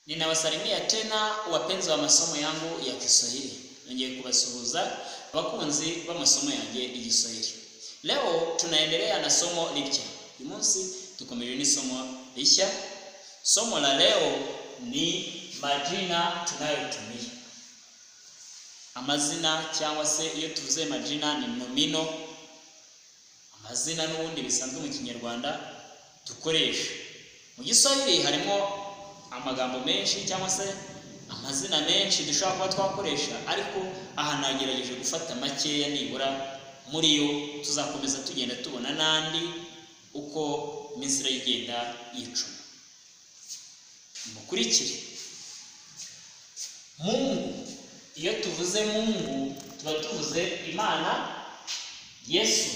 Ninawasalimia tena wapenzi wa masomo yangu ya Kiswahili. Nongeye kubasuhuza abakunzi b'amasomo yanjye y'Igiswahili. Leo tunaendelea na somo lipya. Uyu munsi tukomeje n'isomo rishya. Somo la leo ni majina tunayotumia. Amazina cyangwa se iyo tuvuze majina ni nomino. Amazina n'ubundi bisanzwe mu Kinyarwanda dukoresha. Mu Giswahili harimo amagambo menshi cyangwa se amazina menshi dushobora kuba twakoresha, ariko aha nagerageje gufata makeya nibura muri yo tuzakomeza tugenda tubona nandi uko iminsi igenda yicuma. Mukurikire. Mungu. Iyo tuvuze Mungu tuba tuvuze Imana. Yesu.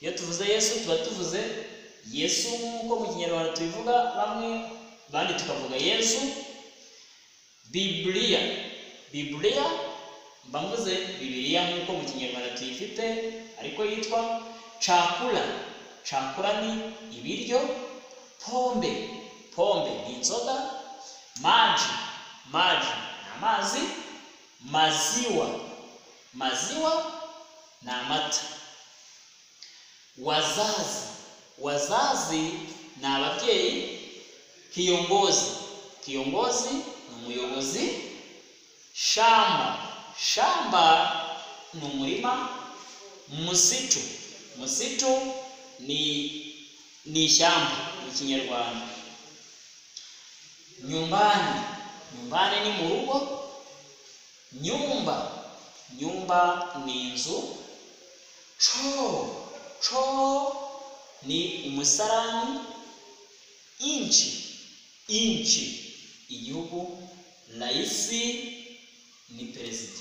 Iyo tuvuze Yesu tuba tuvuze Yesu nk'uko mu Kinyarwanda tubivuga bamwe bandi tukavuga Yesu. Biblia mbavuze Bibiliya nk'uko mu Kinyarwanda tuyifite ariko yitwa chakula. Chakula ni ibiryo. Pombe ni inzoga. Maji ni amazi. Maziwa na amata. Wazazi na ababyeyi. Kiongozi ni umuyobozi. Shamba ni umurima. Msitu ni ishyamba mu Kinyarwanda. Nyumbani ni mu rugo. Nyumba ni inzu. Choo ni umusarani. Inchi igihugu. Raisi ni president.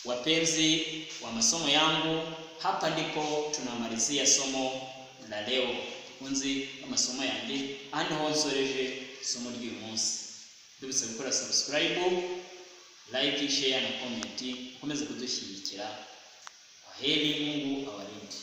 Wapenzi wa masomo yangu, hapa ndipo tunamalizia somo la leo. Kunzi wa masomo yanjye hano nsoreje somo ry'uyu munsi. Ndabise gukora subscribe, like, share na comment. Komeza kudushyigikira. Aheri, Mungu abarinde.